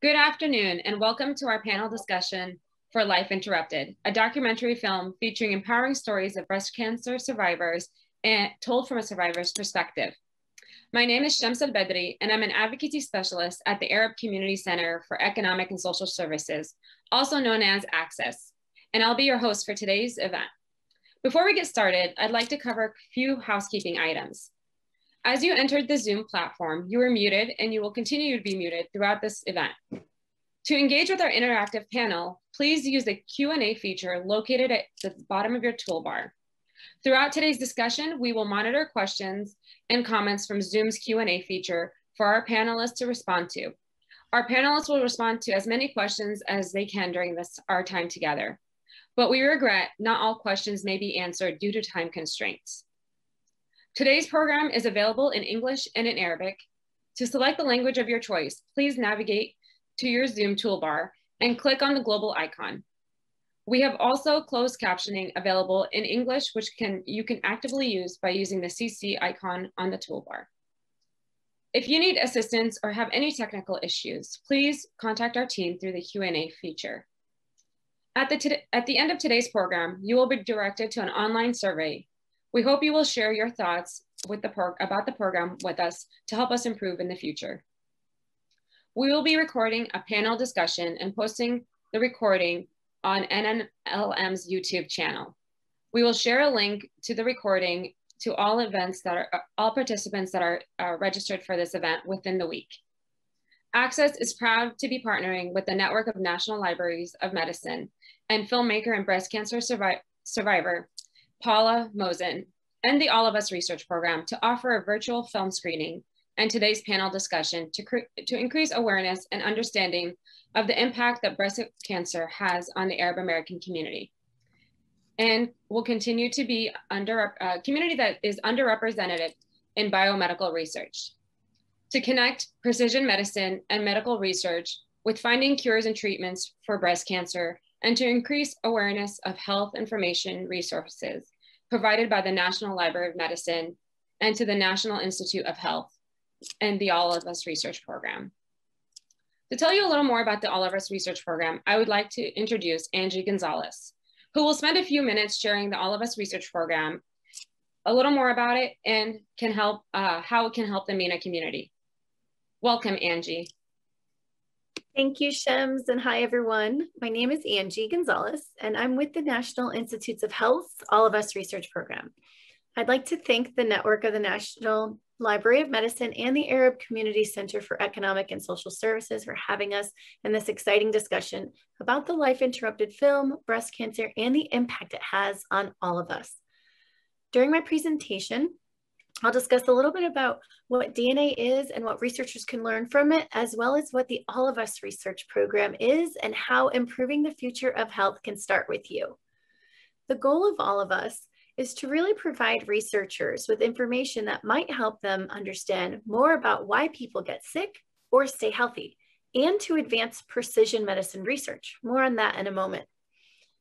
Good afternoon, and welcome to our panel discussion for Life Interrupted, a documentary film featuring empowering stories of breast cancer survivors and told from a survivor's perspective. My name is Al-Badry, and I'm an advocacy specialist at the Arab Community Center for Economic and Social Services, also known as ACCESS, and I'll be your host for today's event. Before we get started, I'd like to cover a few housekeeping items. As you entered the Zoom platform, you were muted and you will continue to be muted throughout this event. To engage with our interactive panel, please use the Q&A feature located at the bottom of your toolbar. Throughout today's discussion, we will monitor questions and comments from Zoom's Q&A feature for our panelists to respond to. Our panelists will respond to as many questions as they can during our time together. But we regret not all questions may be answered due to time constraints. Today's program is available in English and in Arabic. To select the language of your choice, please navigate to your Zoom toolbar and click on the global icon. We have also closed captioning available in English, which you can actively use by using the CC icon on the toolbar. If you need assistance or have any technical issues, please contact our team through the Q&A feature. At the end of today's program, you will be directed to an online survey. We hope you will share your thoughts about the program with us to help us improve in the future. We will be recording a panel discussion and posting the recording on NNLM's YouTube channel. We will share a link to the recording to all participants that are registered for this event within the week. ACCESS is proud to be partnering with the Network of National Libraries of Medicine and filmmaker and breast cancer survivor, Paula Mozen, and the All of Us Research Program to offer a virtual film screening and today's panel discussion to increase awareness and understanding of the impact that breast cancer has on the Arab American community, and will continue to be a community that is underrepresented in biomedical research. To connect precision medicine and medical research with finding cures and treatments for breast cancer, and to increase awareness of health information resources provided by the National Library of Medicine and to the National Institute of Health and the All of Us Research Program. To tell you a little more about the All of Us Research Program, I would like to introduce Angie Gonzalez, who will spend a few minutes sharing the All of Us Research Program, a little more about it, and how it can help the MENA community. Welcome, Angie. Thank you, Shems, and hi, everyone. My name is Angie Gonzalez, and I'm with the National Institutes of Health All of Us Research Program. I'd like to thank the network of the National Library of Medicine and the Arab Community Center for Economic and Social Services for having us in this exciting discussion about the life-interrupted film, breast cancer, and the impact it has on all of us. During my presentation, I'll discuss a little bit about what DNA is and what researchers can learn from it, as well as what the All of Us Research Program is and how improving the future of health can start with you. The goal of All of Us is to really provide researchers with information that might help them understand more about why people get sick or stay healthy, and to advance precision medicine research. More on that in a moment.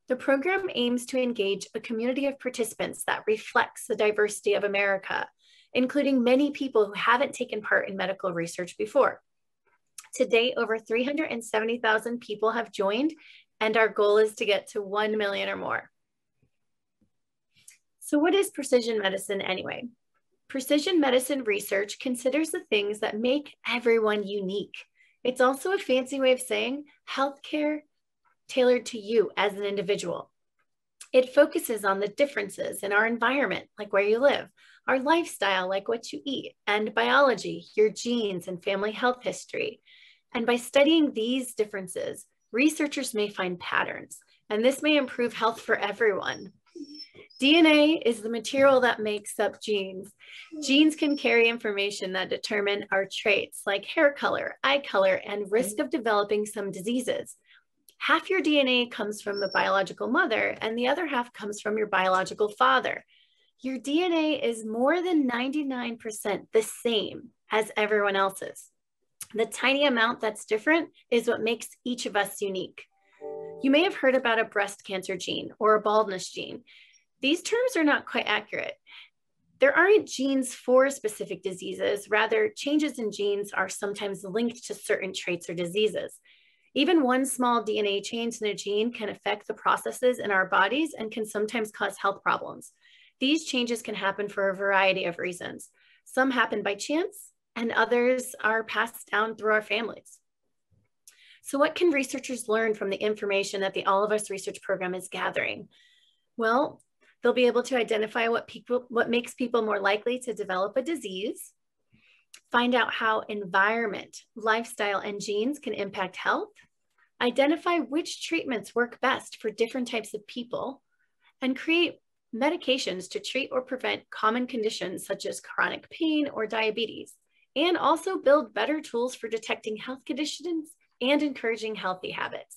The program aims to engage a community of participants that reflects the diversity of America, including many people who haven't taken part in medical research before. To date, over 370,000 people have joined, and our goal is to get to 1 million or more. So what is precision medicine anyway? Precision medicine research considers the things that make everyone unique. It's also a fancy way of saying healthcare tailored to you as an individual. It focuses on the differences in our environment, like where you live, our lifestyle, like what you eat, and biology, your genes and family health history. And by studying these differences, researchers may find patterns, and this may improve health for everyone. DNA is the material that makes up genes. Genes can carry information that determine our traits, like hair color, eye color, and risk of developing some diseases. Half your DNA comes from the biological mother, and the other half comes from your biological father. Your DNA is more than 99% the same as everyone else's. The tiny amount that's different is what makes each of us unique. You may have heard about a breast cancer gene or a baldness gene. These terms are not quite accurate. There aren't genes for specific diseases. Rather, changes in genes are sometimes linked to certain traits or diseases. Even one small DNA change in a gene can affect the processes in our bodies and can sometimes cause health problems. These changes can happen for a variety of reasons. Some happen by chance, and others are passed down through our families. So what can researchers learn from the information that the All of Us research program is gathering? Well, they'll be able to identify what makes people more likely to develop a disease, find out how environment, lifestyle, and genes can impact health, identify which treatments work best for different types of people, and create medications to treat or prevent common conditions such as chronic pain or diabetes, and also build better tools for detecting health conditions and encouraging healthy habits.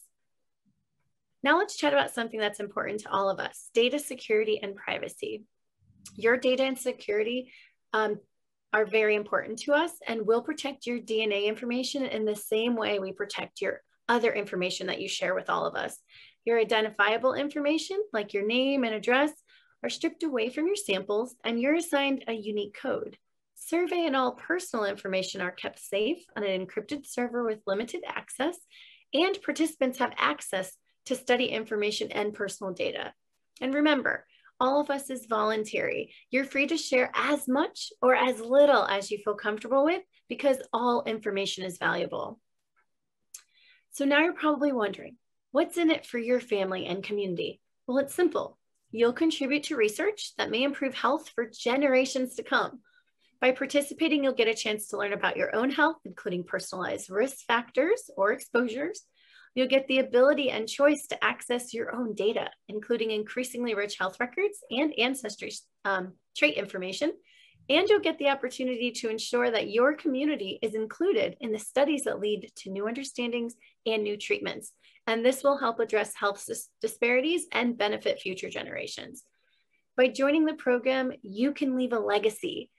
Now let's chat about something that's important to all of us, data security and privacy. Your data and security are very important to us, and we'll protect your DNA information in the same way we protect your other information that you share with all of us. Your identifiable information, like your name and address, are stripped away from your samples, and you're assigned a unique code. Survey and all personal information are kept safe on an encrypted server with limited access, and participants have access to study information and personal data. And remember, all of us is voluntary. You're free to share as much or as little as you feel comfortable with, because all information is valuable. So now you're probably wondering, what's in it for your family and community? Well, it's simple. You'll contribute to research that may improve health for generations to come. By participating, you'll get a chance to learn about your own health, including personalized risk factors or exposures. You'll get the ability and choice to access your own data, including increasingly rich health records and ancestry trait information. And you'll get the opportunity to ensure that your community is included in the studies that lead to new understandings and new treatments. And this will help address health disparities and benefit future generations. By joining the program, you can leave a legacy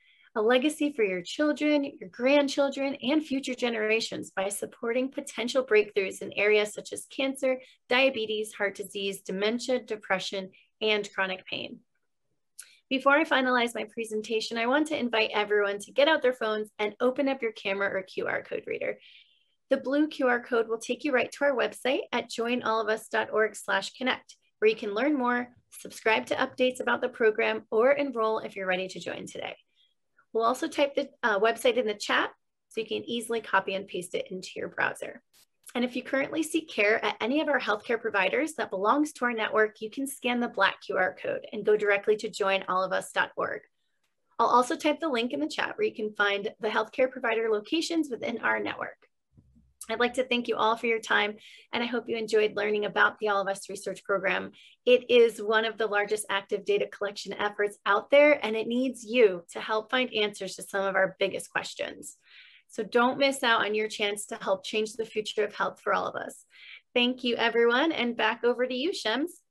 for your children, your grandchildren, and future generations by supporting potential breakthroughs in areas such as cancer, diabetes, heart disease, dementia, depression, and chronic pain. Before I finalize my presentation, I want to invite everyone to get out their phones and open up your camera or QR code reader. The blue QR code will take you right to our website at joinallofus.org/connect, where you can learn more, subscribe to updates about the program, or enroll if you're ready to join today. We'll also type the website in the chat so you can easily copy and paste it into your browser. And if you currently seek care at any of our healthcare providers that belongs to our network, you can scan the black QR code and go directly to joinallofus.org. I'll also type the link in the chat where you can find the healthcare provider locations within our network. I'd like to thank you all for your time, and I hope you enjoyed learning about the All of Us research program. It is one of the largest active data collection efforts out there, and it needs you to help find answers to some of our biggest questions. So don't miss out on your chance to help change the future of health for all of us. Thank you, everyone, and back over to you, Shems.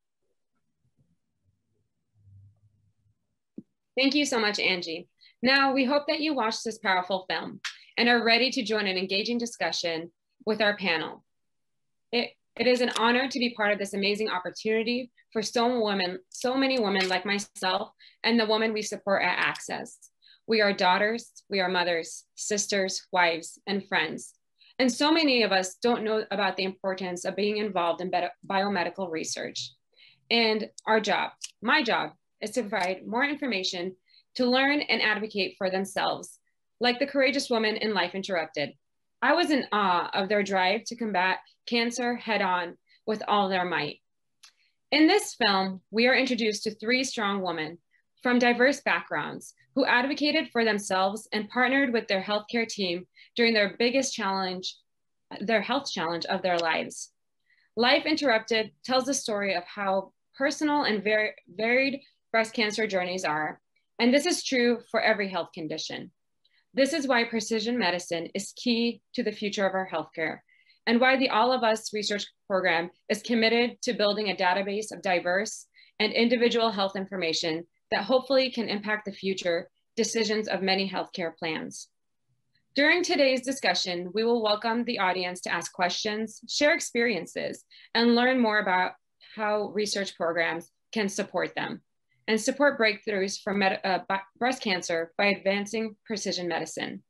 Thank you so much, Angie. Now, we hope that you watched this powerful film and are ready to join an engaging discussion with our panel. It is an honor to be part of this amazing opportunity for so many women like myself and the women we support at Access. We are daughters, we are mothers, sisters, wives, and friends. And so many of us don't know about the importance of being involved in biomedical research. And our job, my job, is to provide more information to learn and advocate for themselves, like the courageous woman in Life Interrupted. I was in awe of their drive to combat cancer head-on with all their might. In this film, we are introduced to 3 strong women from diverse backgrounds who advocated for themselves and partnered with their healthcare team during their biggest challenge, their health challenge of their lives. Life Interrupted tells the story of how personal and varied breast cancer journeys are, and this is true for every health condition. This is why precision medicine is key to the future of our healthcare, and why the All of Us research program is committed to building a database of diverse and individual health information that hopefully can impact the future decisions of many healthcare plans. During today's discussion, we will welcome the audience to ask questions, share experiences, and learn more about how research programs can support them. and support breakthroughs for breast cancer by advancing precision medicine.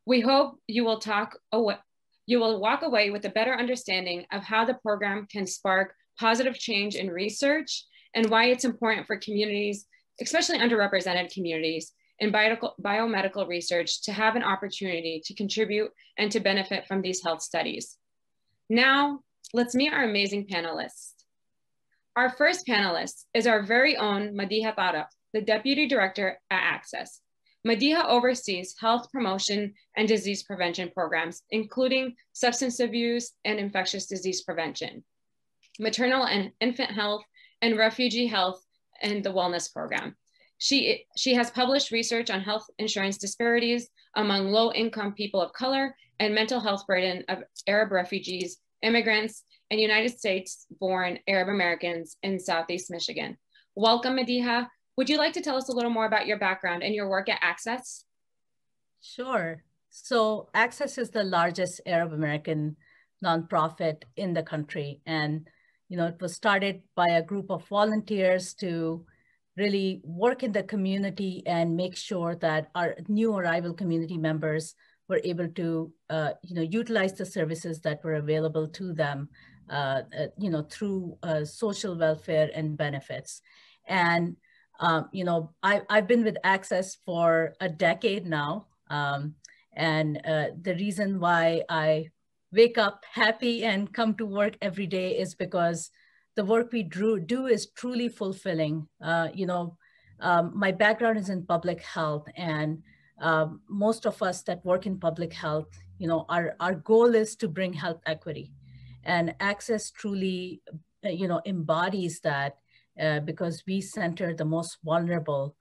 We hope you will walk away with a better understanding of how the program can spark positive change in research and why it's important for communities, especially underrepresented communities, in biomedical research to have an opportunity to contribute and to benefit from these health studies. Now, let's meet our amazing panelists. Our first panelist is our very own Madiha Tariq, the Deputy Director at Access. Madiha oversees health promotion and disease prevention programs, including substance abuse and infectious disease prevention, maternal and infant health, and refugee health and the wellness program. She has published research on health insurance disparities among low-income people of color and mental health burden of Arab refugees, immigrants, and United States-born Arab Americans in Southeast Michigan. Welcome, Madiha. Would you like to tell us a little more about your background and your work at Access? Sure. So Access is the largest Arab American nonprofit in the country. And, it was started by a group of volunteers to really work in the community and make sure that our new arrival community members were able to, utilize the services that were available to them, through social welfare and benefits. And, I've been with Access for a decade now. The reason why I wake up happy and come to work every day is because the work we do is truly fulfilling. My background is in public health, and most of us that work in public health, our goal is to bring health equity. And Access truly, embodies that because we center the most vulnerable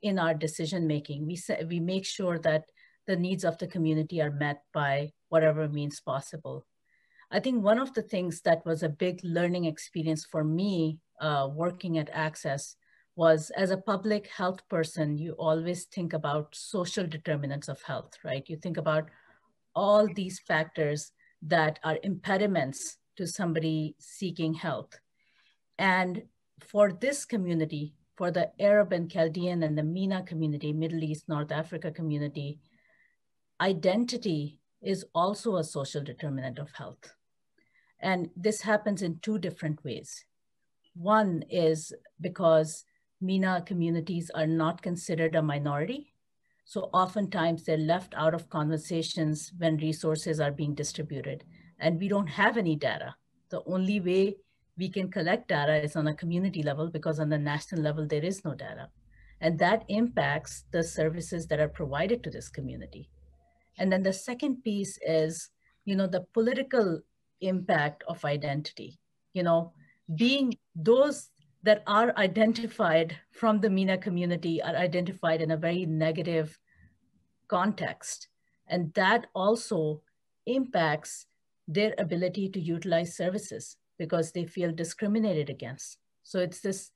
in our decision-making. We make sure that the needs of the community are met by whatever means possible. I think one of the things that was a big learning experience for me working at Access was, as a public health person, you always think about social determinants of health, right? You think about all these factors that are impediments to somebody seeking health. And for this community, for the Arab and Chaldean and the MENA community, Middle East, North Africa community, identity is also a social determinant of health. And this happens in two different ways. One is because MENA communities are not considered a minority. So oftentimes they're left out of conversations when resources are being distributed. And we don't have any data. The only way we can collect data is on a community level, because on the national level, there is no data. And that impacts the services that are provided to this community. And then the second piece is, the political impact of identity. Being those that are identified from the MENA community are identified in a very negative context. And that also impacts their ability to utilize services because they feel discriminated against. So it's this,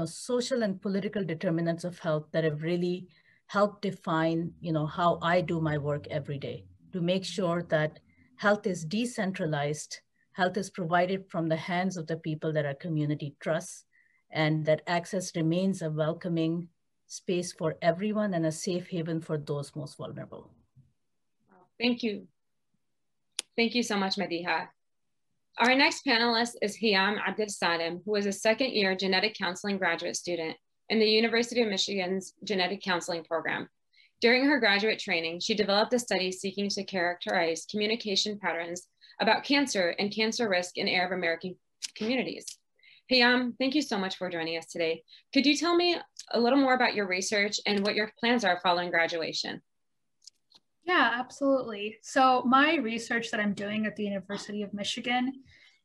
social and political determinants of health that have really helped define, how I do my work every day, to make sure that health is decentralized, health is provided from the hands of the people that our community trusts, and that Access remains a welcoming space for everyone and a safe haven for those most vulnerable. Thank you. Thank you so much, Madiha. Our next panelist is Hiam Abdel-Salam, who is a second-year genetic counseling graduate student in the University of Michigan's genetic counseling program. During her graduate training, she developed a study seeking to characterize communication patterns about cancer and cancer risk in Arab American communities. Hiam, thank you so much for joining us today. Could you tell me a little more about your research and what your plans are following graduation? Yeah, absolutely. So my research that I'm doing at the University of Michigan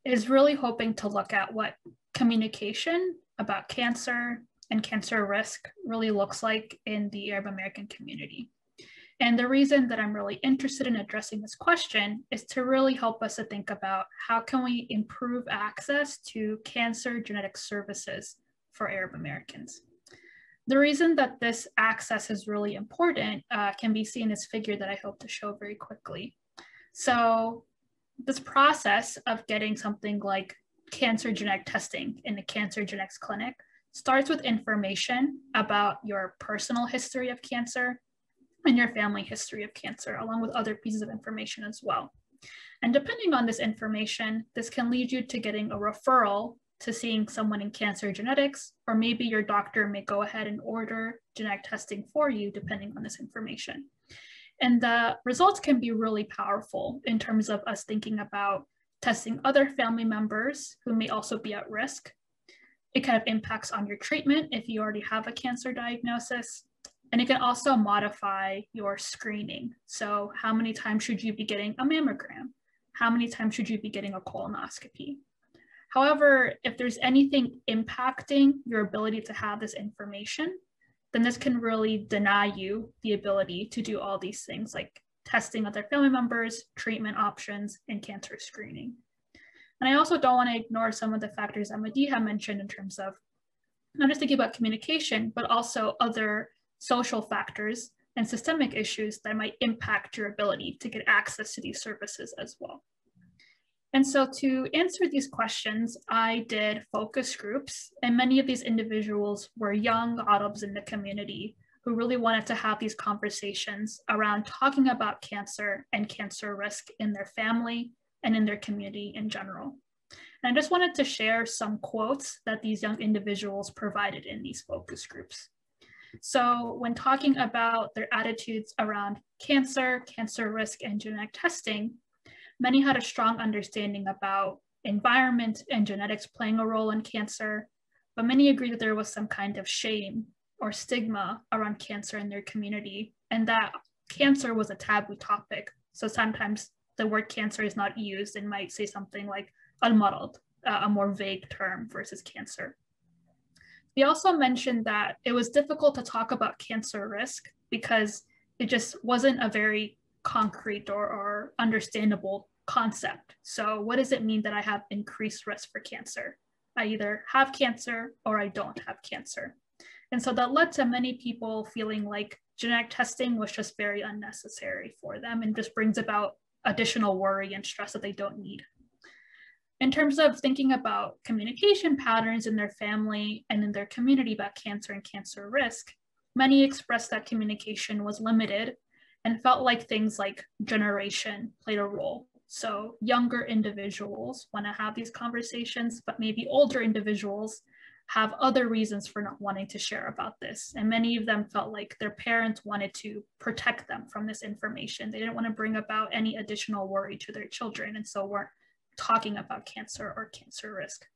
is really hoping to look at what communication about cancer and cancer risk really looks like in the Arab American community. And the reason that I'm really interested in addressing this question is to really help us to think about how can we improve access to cancer genetic services for Arab Americans. The reason that this access is really important can be seen in this figure that I hope to show very quickly. So this process of getting something like cancer genetic testing in the cancer genetics clinic starts with information about your personal history of cancer and your family history of cancer, along with other pieces of information as well. And depending on this information, this can lead you to getting a referral to seeing someone in cancer genetics, or maybe your doctor may go ahead and order genetic testing for you depending on this information. And the results can be really powerful in terms of us thinking about testing other family members who may also be at risk. It kind of impacts on your treatment if you already have a cancer diagnosis. And it can also modify your screening. So how many times should you be getting a mammogram? How many times should you be getting a colonoscopy? However, if there's anything impacting your ability to have this information, then this can really deny you the ability to do all these things like testing other family members, treatment options, and cancer screening. And I also don't want to ignore some of the factors that Madiha mentioned in terms of not just thinking about communication, but also other social factors and systemic issues that might impact your ability to get access to these services as well. And so to answer these questions, I did focus groups, and many of these individuals were young adults in the community who really wanted to have these conversations around talking about cancer and cancer risk in their family and in their community in general. And I just wanted to share some quotes that these young individuals provided in these focus groups. So when talking about their attitudes around cancer, cancer risk, and genetic testing, many had a strong understanding about environment and genetics playing a role in cancer, but many agreed that there was some kind of shame or stigma around cancer in their community, and that cancer was a taboo topic. So sometimes the word cancer is not used and might say something like al-marad, a more vague term versus cancer. They also mentioned that it was difficult to talk about cancer risk because it just wasn't a very concrete or understandable concept. So what does it mean that I have increased risk for cancer? I either have cancer or I don't have cancer. And so that led to many people feeling like genetic testing was just very unnecessary for them and just brings about additional worry and stress that they don't need. In terms of thinking about communication patterns in their family and in their community about cancer and cancer risk, many expressed that communication was limited and felt like things like generation played a role. So younger individuals want to have these conversations, but maybe older individuals have other reasons for not wanting to share about this. And many of them felt like their parents wanted to protect them from this information. They didn't want to bring about any additional worry to their children, and so weren't talking about cancer or cancer risk.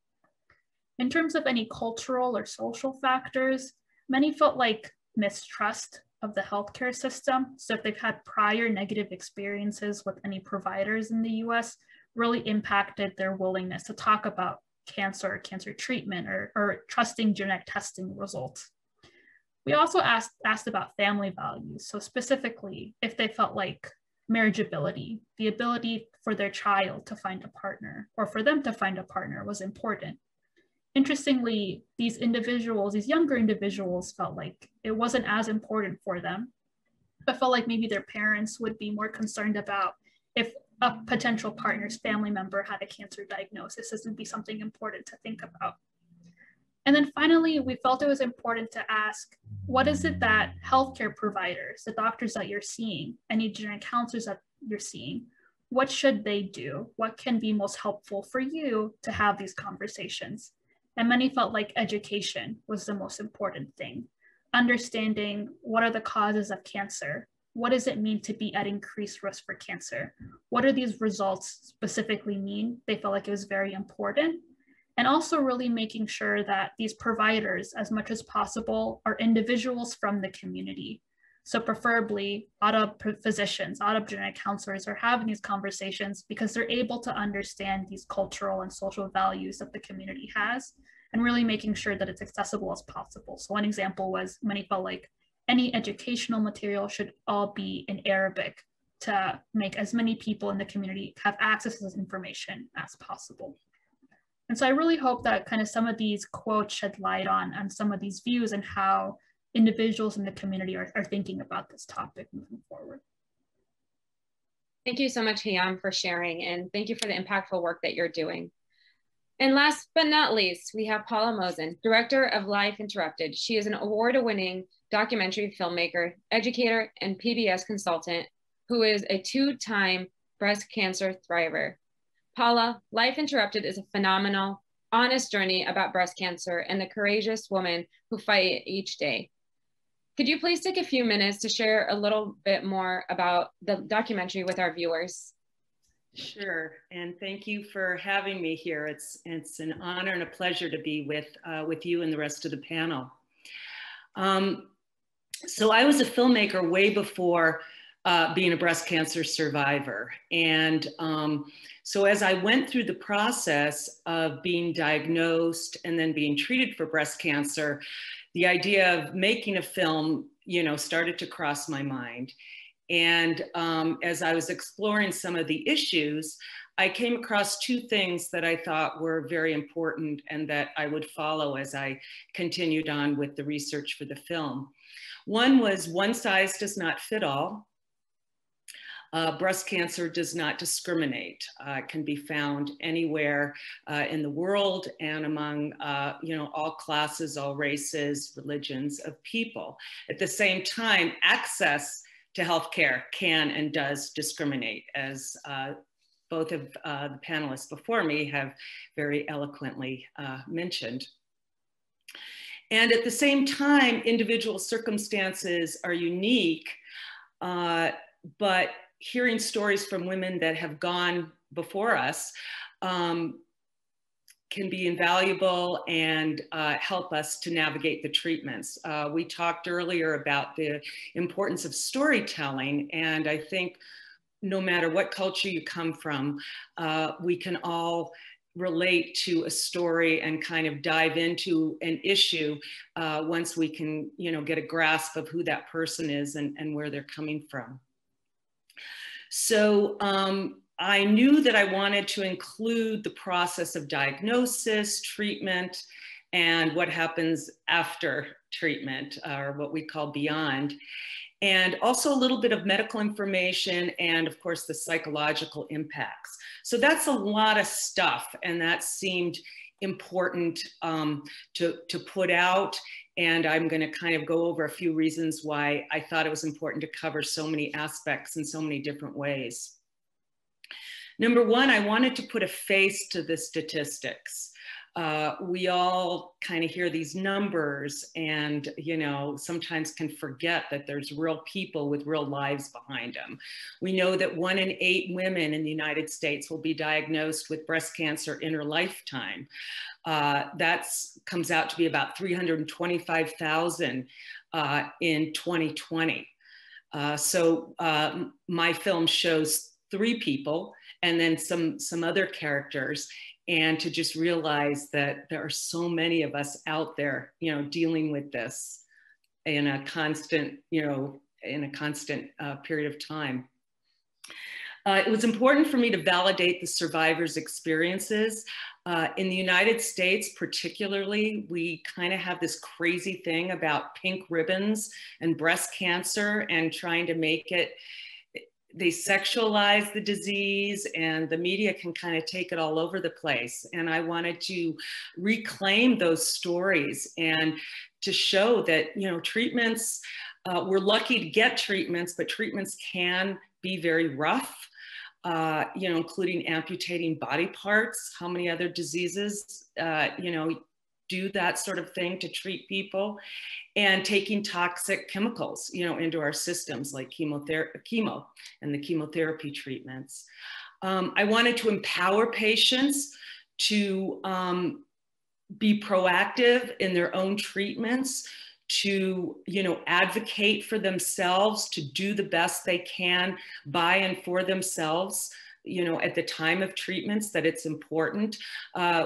In terms of any cultural or social factors, many felt like mistrust of the healthcare system. So if they've had prior negative experiences with any providers in the US, really impacted their willingness to talk about cancer or cancer treatment or trusting genetic testing results. We also asked about family values. So specifically, if they felt like marriageability, the ability for their child to find a partner or for them to find a partner was important. Interestingly, these individuals, these younger individuals felt like it wasn't as important for them, but felt like maybe their parents would be more concerned about if a potential partner's family member had a cancer diagnosis. This would be something important to think about. And then finally, we felt it was important to ask, what is it that healthcare providers, the doctors that you're seeing, any genetic counselors that you're seeing, what should they do? What can be most helpful for you to have these conversations? And many felt like education was the most important thing. Understanding what are the causes of cancer? What does it mean to be at increased risk for cancer? What do these results specifically mean? They felt like it was very important. And also really making sure that these providers, as much as possible, are individuals from the community. So preferably ADA physicians, ADA genetic counselors are having these conversations because they're able to understand these cultural and social values that the community has and really making sure that it's accessible as possible. So one example was many felt like any educational material should all be in Arabic to make as many people in the community have access to this information as possible. And so I really hope that kind of some of these quotes shed light on some of these views and how individuals in the community are thinking about this topic moving forward. Thank you so much, Hiam, for sharing, and thank you for the impactful work that you're doing. And last but not least, we have Paula Mozen, Director of Life Interrupted. She is an award-winning documentary filmmaker, educator, and PBS consultant who is a two-time breast cancer thriver. Paula, Life Interrupted is a phenomenal, honest journey about breast cancer and the courageous women who fight it each day. Could you please take a few minutes to share a little bit more about the documentary with our viewers? Sure, and thank you for having me here. It's an honor and a pleasure to be with you and the rest of the panel. So I was a filmmaker way before being a breast cancer survivor. And so as I went through the process of being diagnosed and then being treated for breast cancer, the idea of making a film, started to cross my mind. And as I was exploring some of the issues, I came across two things that I thought were very important and that I would follow as I continued on with the research for the film. One was one size does not fit all. Breast cancer does not discriminate. It can be found anywhere in the world and among all classes, all races, religions of people. At the same time, access to healthcare can and does discriminate, as both of the panelists before me have very eloquently mentioned. And at the same time, individual circumstances are unique, but hearing stories from women that have gone before us can be invaluable and help us to navigate the treatments. We talked earlier about the importance of storytelling, and I think no matter what culture you come from, we can all relate to a story and kind of dive into an issue once we can, get a grasp of who that person is and where they're coming from. So I knew that I wanted to include the process of diagnosis, treatment, and what happens after treatment, or what we call beyond. And also a little bit of medical information and, of course, the psychological impacts. So that's a lot of stuff, and that seemed important to put out. And I'm going to kind of go over a few reasons why I thought it was important to cover so many aspects in so many different ways. Number one, I wanted to put a face to the statistics. We all kind of hear these numbers and, sometimes can forget that there's real people with real lives behind them. We know that 1 in 8 women in the United States will be diagnosed with breast cancer in her lifetime. That comes out to be about 325,000 in 2020. So my film shows 3 people and then some other characters, and to just realize that there are so many of us out there, dealing with this in a constant, period of time. It was important for me to validate the survivors' experiences. In the United States, particularly, we kind of have this crazy thing about pink ribbons and breast cancer and trying to make it, they sexualize the disease, and the media can kind of take it all over the place. And I wanted to reclaim those stories and to show that, treatments, we're lucky to get treatments, but treatments can be very rough, including amputating body parts. How many other diseases, do that sort of thing to treat people, and taking toxic chemicals, into our systems like chemo and the chemotherapy treatments. I wanted to empower patients to be proactive in their own treatments, to, advocate for themselves, to do the best they can by and for themselves, at the time of treatments, that it's important.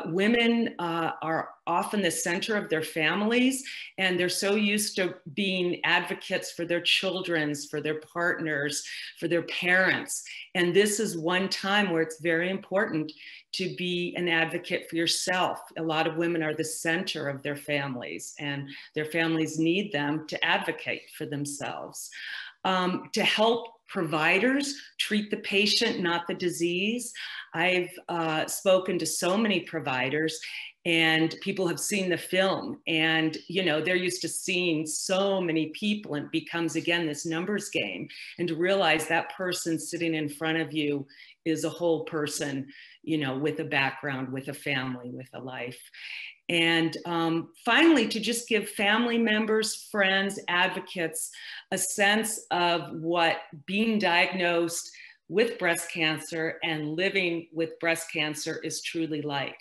Women are often the center of their families, and they're so used to being advocates for their children, for their partners, for their parents. And this is one time where it's very important to be an advocate for yourself. A lot of women are the center of their families, and their families need them to advocate for themselves. to help providers treat the patient, not the disease. I've spoken to so many providers, and people have seen the film, and they're used to seeing so many people, and it becomes again this numbers game, and to realize that person sitting in front of you is a whole person, with a background, with a family, with a life. And finally, to just give family members, friends, advocates a sense of what being diagnosed with breast cancer and living with breast cancer is truly like.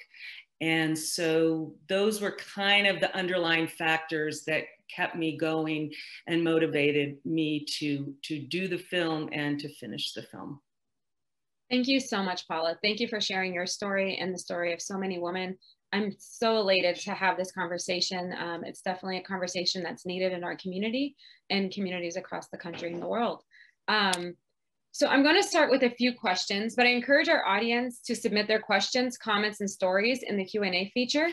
And so those were kind of the underlying factors that kept me going and motivated me to do the film and to finish the film. Thank you so much, Paula. Thank you for sharing your story and the story of so many women. I'm so elated to have this conversation. It's definitely a conversation that's needed in our community and communities across the country and the world. So I'm going to start with a few questions, but I encourage our audience to submit their questions, comments, and stories in the Q&A feature.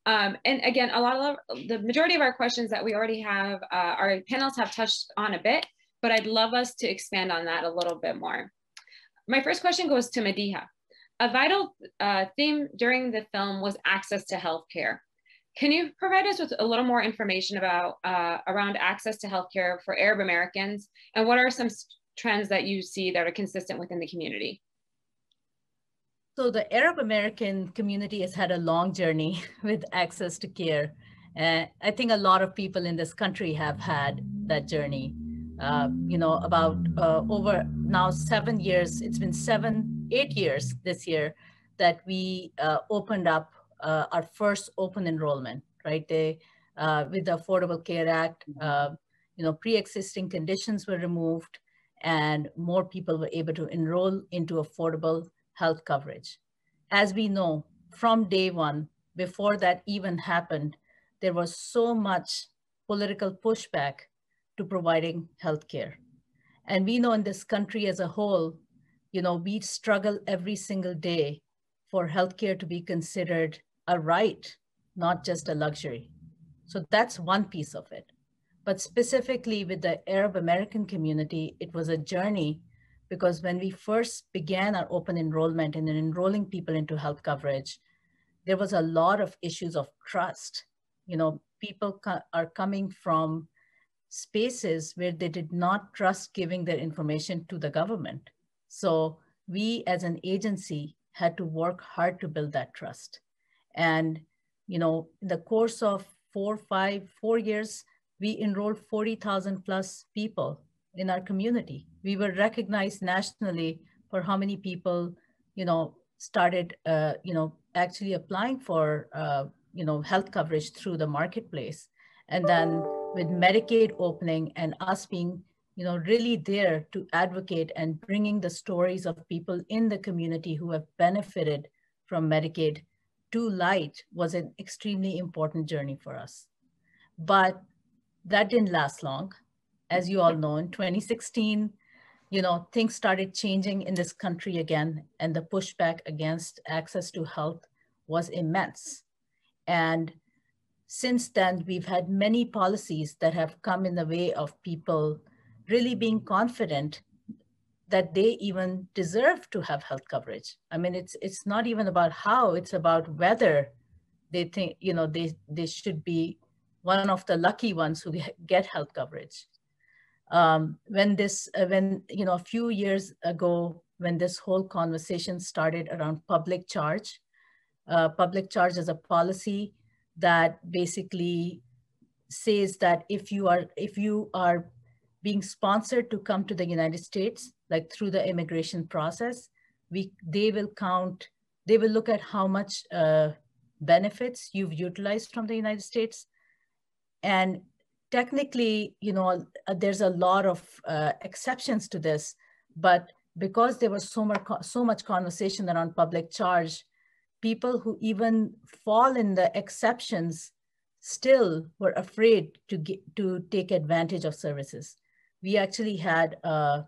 And again, the majority of our questions that we already have, our panelists have touched on a bit, but I'd love us to expand on that a little bit more. My first question goes to Madiha. A vital theme during the film was access to healthcare. Can you provide us with a little more information about around access to healthcare for Arab Americans, and what are some trends that you see that are consistent within the community? So the Arab American community has had a long journey with access to care. I think a lot of people in this country have had that journey. About over now 7 years, it's been 8 years this year that we opened up our first open enrollment, right? With the Affordable Care Act, pre-existing conditions were removed and more people were able to enroll into affordable health coverage. As we know, from day one, before that even happened, there was so much political pushback to providing healthcare. And we know in this country as a whole, we struggle every single day for healthcare to be considered a right, not just a luxury. So that's one piece of it. But specifically with the Arab American community, it was a journey, because when we first began our open enrollment and enrolling people into health coverage, there was a lot of issues of trust. People are coming from spaces where they did not trust giving their information to the government. So we as an agency had to work hard to build that trust. And, in the course of 4 years, we enrolled 40,000 plus people in our community. We were recognized nationally for how many people, started, actually applying for, health coverage through the marketplace. And then with Medicaid opening and us being, really there to advocate and bringing the stories of people in the community who have benefited from Medicaid to light was an extremely important journey for us. But that didn't last long. As you all know, in 2016, things started changing in this country again, and the pushback against access to health was immense. And since then, we've had many policies that have come in the way of people really being confident that they even deserve to have health coverage. I mean, it's not even about how, it's about whether they think, they should be one of the lucky ones who get health coverage. When a few years ago, when this whole conversation started around public charge is a policy that basically says that if you are being sponsored to come to the United States, like through the immigration process, they will look at how much benefits you've utilized from the United States. And technically, there's a lot of exceptions to this, but because there was so much conversation around public charge, people who even fall in the exceptions still were afraid to take advantage of services. We actually had a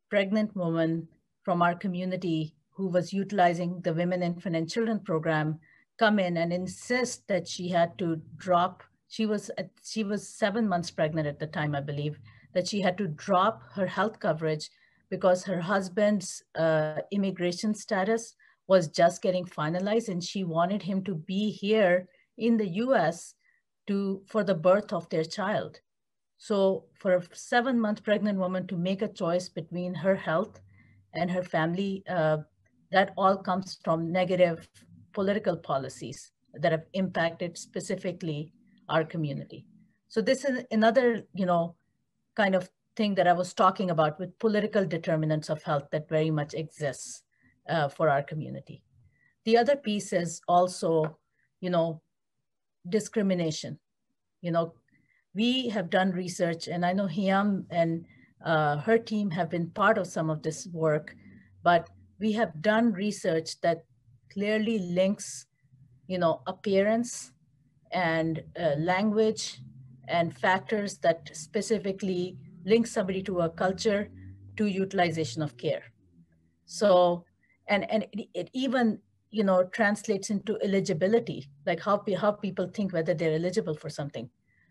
pregnant woman from our community who was utilizing the Women, Infant, and Children program come in and insist that she had to drop. She was 7 months pregnant at the time, I believe, that she had to drop her health coverage because her husband's immigration status was just getting finalized, and she wanted him to be here in the US for the birth of their child. So for a 7-month pregnant woman to make a choice between her health and her family, that all comes from negative political policies that have impacted specifically our community. So this is another, kind of thing that I was talking about with political determinants of health that very much exists for our community. The other piece is also, discrimination. We have done research, and I know Hiam and her team have been part of some of this work, but we have done research that clearly links, appearance and language and factors that specifically link somebody to a culture to utilization of care. So, and it even, translates into eligibility, like how people think whether they're eligible for something.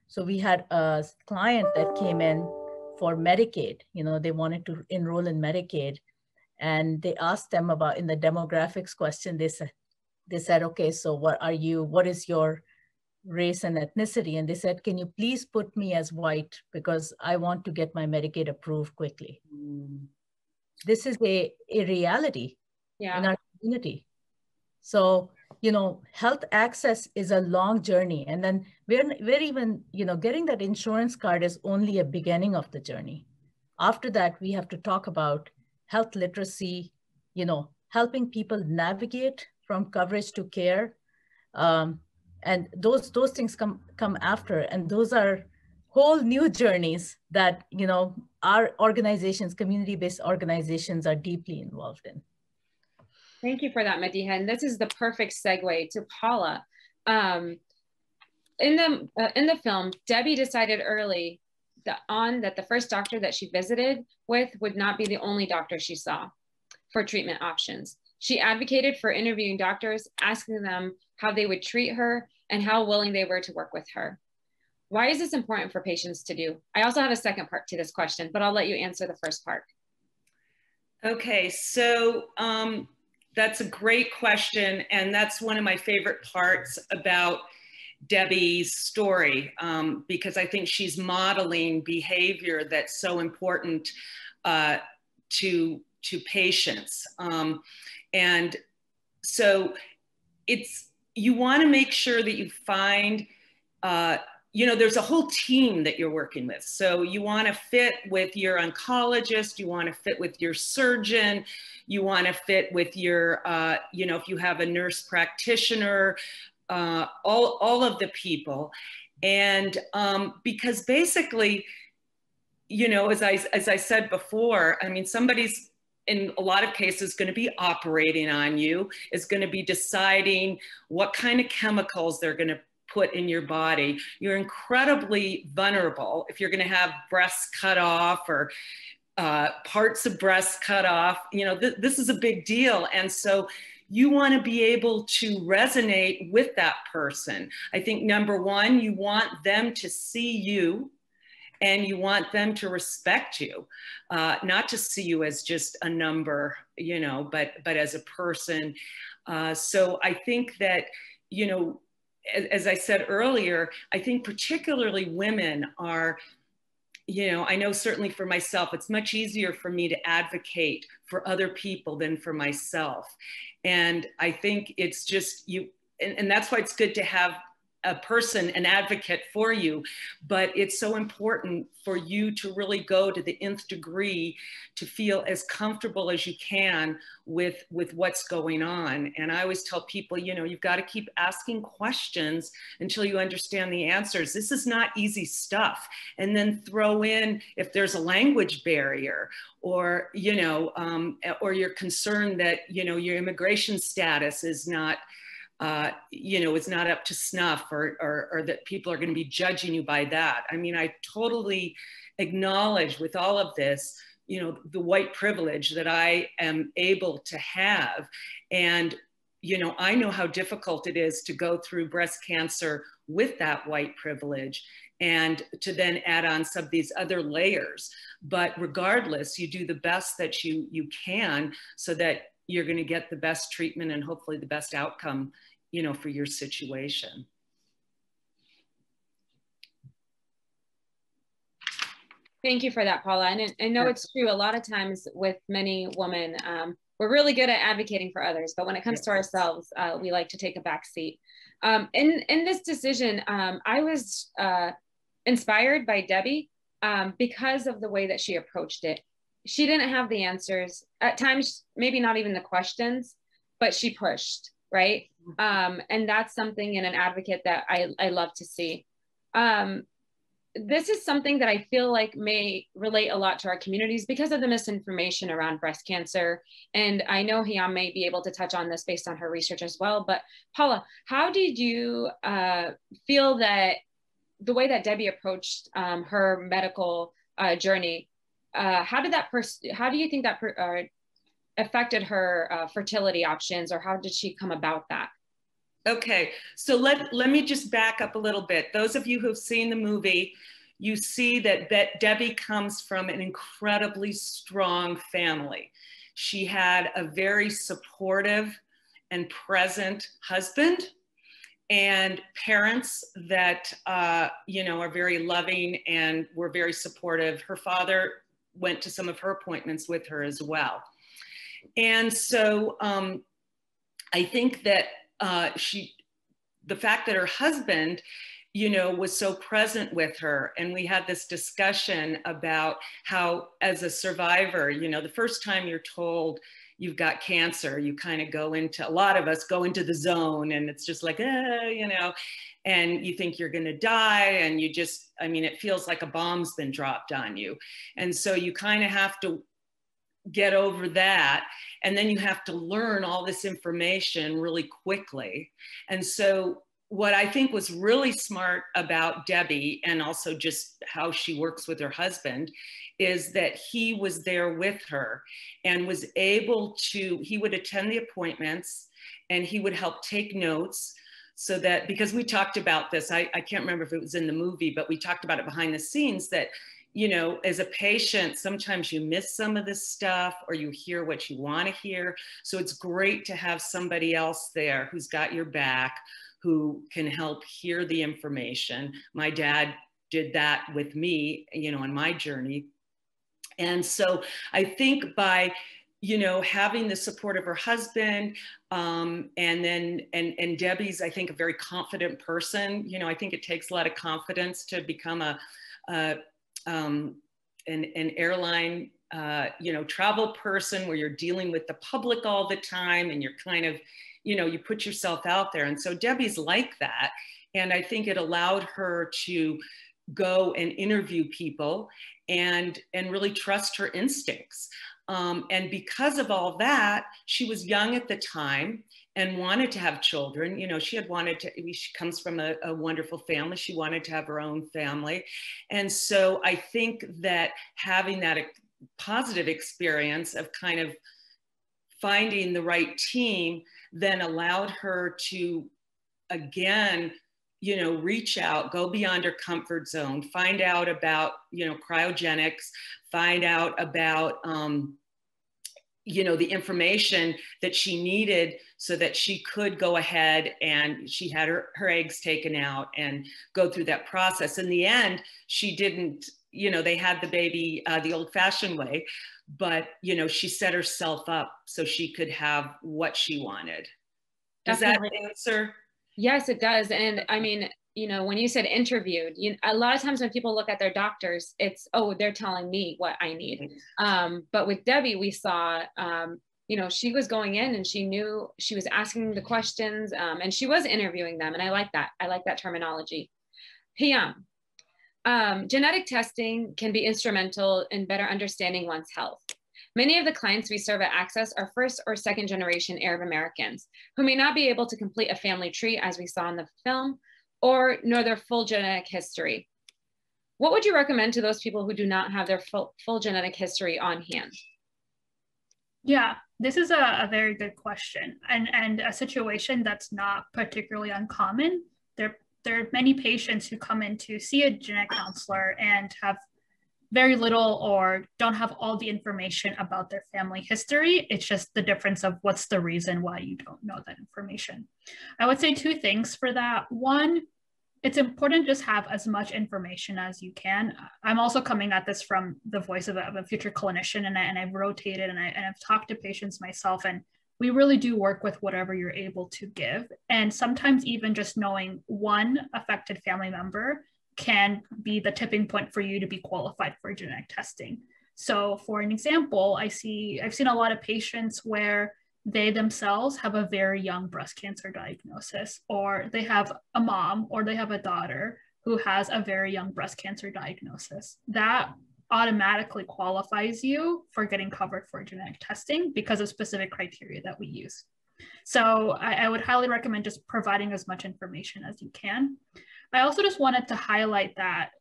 So we had a client that came in for Medicaid. They wanted to enroll in Medicaid, and they asked them about, in the demographics question, they said, okay, so what is your race and ethnicity? And they said, can you please put me as white because I want to get my Medicaid approved quickly. This is a reality in our community. So, health access is a long journey. And then we're even, getting that insurance card is only a beginning of the journey. After that, we have to talk about health literacy, helping people navigate from coverage to care. And those things come after, and those are whole new journeys that, our organizations, community-based organizations, are deeply involved in. Thank you for that, Madiha. And this is the perfect segue to Paula. In the film, Debbie decided early that the first doctor that she visited with would not be the only doctor she saw for treatment options. She advocated for interviewing doctors, asking them how they would treat her and how willing they were to work with her. Why is this important for patients to do? I also have a second part to this question, but I'll let you answer the first part. Okay, so that's a great question. And that's one of my favorite parts about Debbie's story, because I think she's modeling behavior that's so important to patients. And so you want to make sure that you find, there's a whole team that you're working with. So you want to fit with your oncologist, you want to fit with your surgeon, you want to fit with your, if you have a nurse practitioner, all of the people. And because basically, as I said before, I mean, somebody's in a lot of cases going to be operating on you, is going to be deciding what kind of chemicals they're going to put in your body. You're incredibly vulnerable if you're going to have breasts cut off or parts of breasts cut off. This is a big deal. And so you want to be able to resonate with that person. I think number one, you want them to see you and you want them to respect you, not to see you as just a number, but as a person. So I think that, as I said earlier, I think particularly women are, I know certainly for myself, it's much easier for me to advocate for other people than for myself. And I think it's just and that's why it's good to have a person, an advocate for you, but it's so important for you to really go to the nth degree to feel as comfortable as you can with what's going on. And I always tell people, you've got to keep asking questions until you understand the answers. This is not easy stuff. And then throw in, if there's a language barrier or, or you're concerned that, your immigration status is not, it's not up to snuff or that people are going to be judging you by that. I mean, I totally acknowledge with all of this, the white privilege that I am able to have. And, I know how difficult it is to go through breast cancer with that white privilege. and to then add on some of these other layers. But regardless, you do the best that you can so that you're going to get the best treatment and hopefully the best outcome, you know, for your situation. Thank you for that, Paula. And I know it's true. A lot of times with many women, we're really good at advocating for others, but when it comes to ourselves, we like to take a back seat. In this decision, I was inspired by Debbie because of the way that she approached it. She didn't have the answers at times, maybe not even the questions, but she pushed, right? And that's something in an advocate that I love to see. This is something that I feel like may relate a lot to our communities because of the misinformation around breast cancer. And I know Hiam may be able to touch on this based on her research as well. But Paula, how did you feel that the way that Debbie approached her medical journey, how do you think that affected her fertility options, or how did she come about that? Okay, so let me just back up a little bit. Those of you who've seen the movie, you see that Debbie comes from an incredibly strong family. She had a very supportive and present husband and parents that, you know, are very loving and were very supportive. Her father went to some of her appointments with her as well. And so I think that the fact that her husband, you know, was so present with her. And we had this discussion about how, as a survivor, you know, the first time you're told you've got cancer, you kind of go into, a lot of us go into the zone, and it's just like, you know, and you think you're going to die, and you just, I mean, it feels like a bomb's been dropped on you. And so you kind of have to get over that. And then you have to learn all this information really quickly. And so what I think was really smart about Debbie, and also just how she works with her husband, is that he was there with her and was able to, he would attend the appointments and he would help take notes. So that, because we talked about this, I can't remember if it was in the movie, but we talked about it behind the scenes, that, you know, as a patient, sometimes you miss some of this stuff, or you hear what you want to hear. So it's great to have somebody else there who's got your back, who can help hear the information. My dad did that with me, you know, on my journey. And so I think by, you know, having the support of her husband, and then, and Debbie's, I think, a very confident person. You know, I think it takes a lot of confidence to become an airline, you know, travel person, where you're dealing with the public all the time, and you're kind of, you know, you put yourself out there. And so Debbie's like that. And I think it allowed her to go and interview people and really trust her instincts. And because of all that, she was young at the time and wanted to have children. You know, she had wanted to, she comes from a wonderful family. She wanted to have her own family. And so I think that having that positive experience of kind of finding the right team then allowed her to, again, you know, reach out, go beyond her comfort zone, find out about, you know, cryogenics, find out about, you know, the information that she needed so that she could go ahead, and she had her eggs taken out and go through that process. In the end, she didn't, you know, they had the baby the old-fashioned way, but, you know, she set herself up so she could have what she wanted. Does Definitely. that answer? Yes, it does. And I mean, you know, when you said interviewed, a lot of times when people look at their doctors, it's, oh, they're telling me what I need. But with Debbie, we saw, you know, she was going in and she knew, she was asking the questions, and she was interviewing them. And I like that. I like that terminology. Hiam, genetic testing can be instrumental in better understanding one's health. Many of the clients we serve at Access are first or second generation Arab Americans who may not be able to complete a family tree, as we saw in the film, or know their full genetic history. What would you recommend to those people who do not have their full genetic history on hand? Yeah, this is a very good question, and a situation that's not particularly uncommon. There there are many patients who come in to see a genetic counselor and have very little or don't have all the information about their family history. It's just the difference of what's the reason why you don't know that information. I would say two things for that. One, it's important to just have as much information as you can. I'm also coming at this from the voice of a future clinician, and I've rotated and I've talked to patients myself, and we really do work with whatever you're able to give. And sometimes even just knowing one affected family member can be the tipping point for you to be qualified for genetic testing. So for an example, I've seen a lot of patients where they themselves have a very young breast cancer diagnosis, or they have a mom or they have a daughter who has a very young breast cancer diagnosis. That automatically qualifies you for getting covered for genetic testing because of specific criteria that we use. So I would highly recommend just providing as much information as you can. I also just wanted to highlight that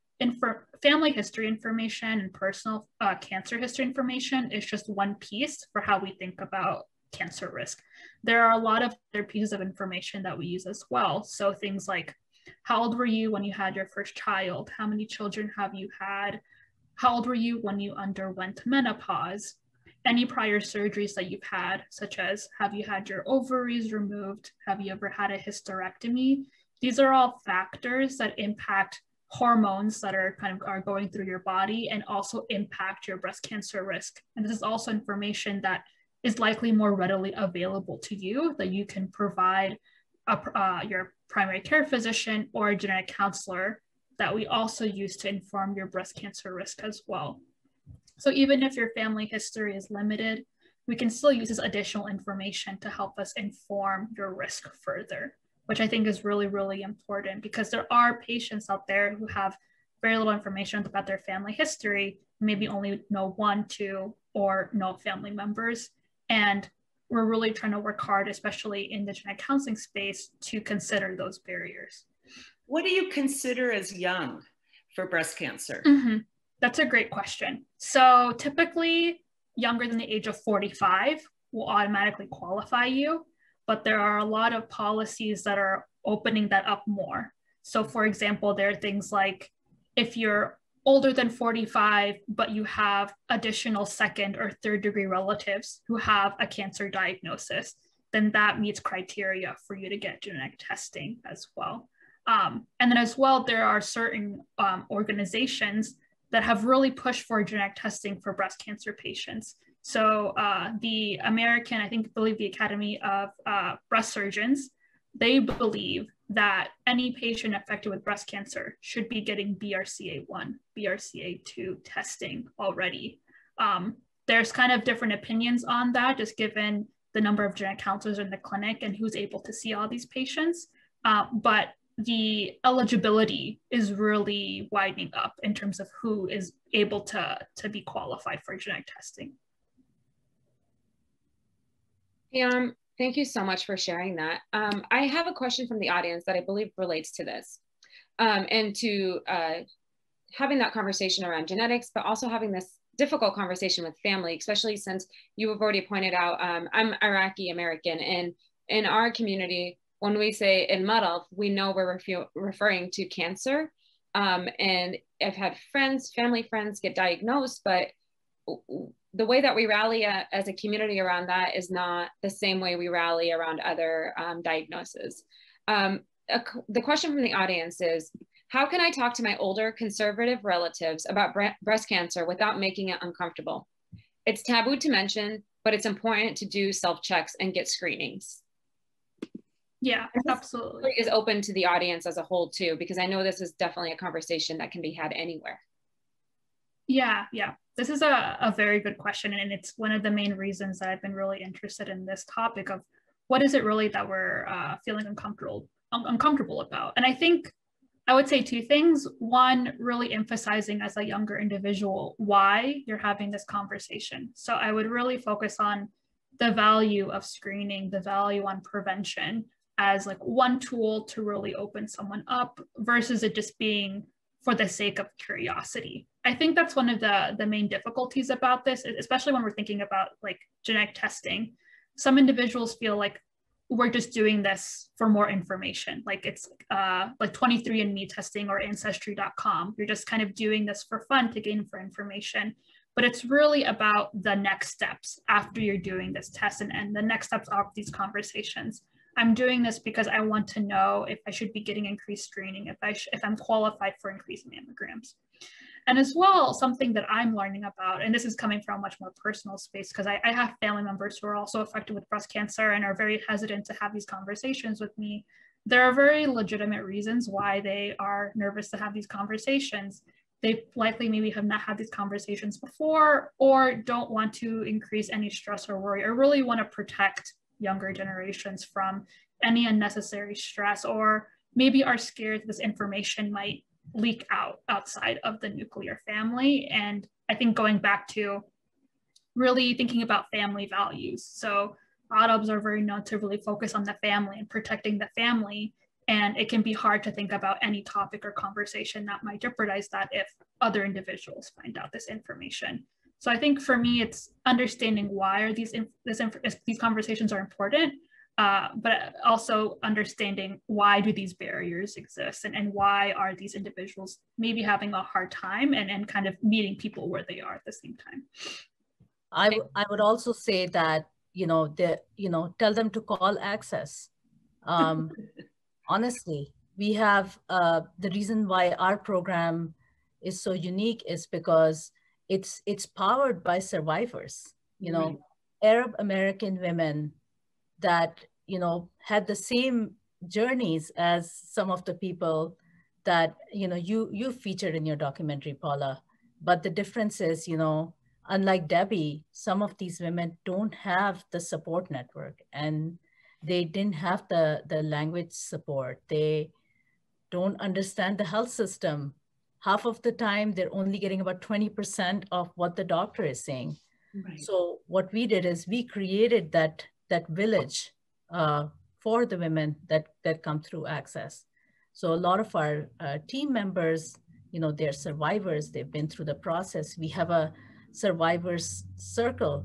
family history information and personal cancer history information is just one piece for how we think about cancer risk. There are a lot of other pieces of information that we use as well. So things like, how old were you when you had your first child? How many children have you had? How old were you when you underwent menopause? Any prior surgeries that you've had, such as have you had your ovaries removed? Have you ever had a hysterectomy? These are all factors that impact hormones that are going through your body and also impact your breast cancer risk. And this is also information that is likely more readily available to you that you can provide your primary care physician or a genetic counselor that we also use to inform your breast cancer risk as well. So even if your family history is limited, we can still use this additional information to help us inform your risk further, which I think is really, really important because there are patients out there who have very little information about their family history, maybe only know one, two, or no family members. And we're really trying to work hard, especially in the genetic counseling space, to consider those barriers. What do you consider as young for breast cancer? Mm-hmm. That's a great question. So typically younger than the age of 45 will automatically qualify you, but there are a lot of policies that are opening that up more. So for example, there are things like if you're older than 45, but you have additional second or third degree relatives who have a cancer diagnosis, then that meets criteria for you to get genetic testing as well. And then as well, there are certain organizations that have really pushed for genetic testing for breast cancer patients. So the American, I believe the Academy of Breast Surgeons, they believe that any patient affected with breast cancer should be getting BRCA1, BRCA2 testing already. There's kind of different opinions on that, just given the number of genetic counselors in the clinic and who's able to see all these patients. But the eligibility is really widening up in terms of who is able to be qualified for genetic testing. Hiam, thank you so much for sharing that. I have a question from the audience that I believe relates to this and to having that conversation around genetics, but also having this difficult conversation with family, especially since you have already pointed out, I'm Iraqi American, and in our community, when we say al-marad, we know we're referring to cancer. And I've had family friends get diagnosed, but the way that we rally as a community around that is not the same way we rally around other diagnoses. The question from the audience is, how can I talk to my older conservative relatives about breast cancer without making it uncomfortable? It's taboo to mention, but it's important to do self-checks and get screenings. Yeah, absolutely. Is open to the audience as a whole too, because I know this is definitely a conversation that can be had anywhere. Yeah. This is a very good question. And it's one of the main reasons that I've been really interested in this topic of what is it really that we're feeling uncomfortable about. And I think I would say two things. One, really emphasizing as a younger individual why you're having this conversation. So I would really focus on the value of screening, the value on prevention as like one tool to really open someone up versus it just being for the sake of curiosity. I think that's one of the main difficulties about this, especially when we're thinking about like genetic testing. Some individuals feel like we're just doing this for more information. Like it's like 23andMe testing or Ancestry.com. You're just kind of doing this for fun to gain for information. But it's really about the next steps after you're doing this test, and the next steps are these conversations. I'm doing this because I want to know if I should be getting increased screening, if I'm qualified for increased mammograms. And as well, something that I'm learning about, and this is coming from a much more personal space, because I have family members who are also affected with breast cancer and are very hesitant to have these conversations with me. There are very legitimate reasons why they are nervous to have these conversations. They likely maybe have not had these conversations before, or don't want to increase any stress or worry, or really want to protect younger generations from any unnecessary stress, or maybe are scared this information might leak out outside of the nuclear family. And I think going back to really thinking about family values. So autobs are very known to really focus on the family and protecting the family. And it can be hard to think about any topic or conversation that might jeopardize that if other individuals find out this information. So I think for me, it's understanding why are these conversations are important, but also understanding why do these barriers exist, and why are these individuals maybe having a hard time, and kind of meeting people where they are at the same time. I would also say that, tell them to call Access. Honestly, we have, the reason why our program is so unique is because it's powered by survivors, Arab American women that, had the same journeys as some of the people that, you featured in your documentary, Paula. But the difference is, unlike Debbie, some of these women don't have the support network, and they didn't have the language support. They don't understand the health system. Half of the time, they're only getting about 20% of what the doctor is saying. Right. So what we did is we created that village for the women that come through Access. So a lot of our team members, they're survivors. They've been through the process. We have a survivors circle,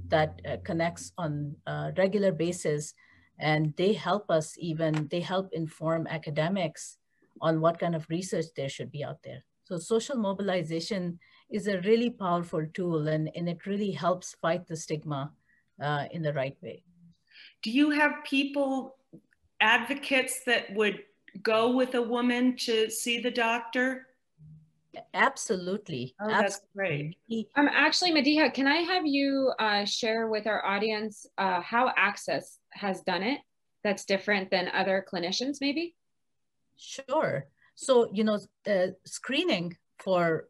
that connects on a regular basis, and they help us they help inform academics on what kind of research there should be out there. So social mobilization is a really powerful tool, and it really helps fight the stigma in the right way. Do you have people, advocates that would go with a woman to see the doctor? Absolutely. Oh, that's great. Actually, Madiha, can I have you share with our audience how Access has done it that's different than other clinicians, maybe? Sure. So, screening for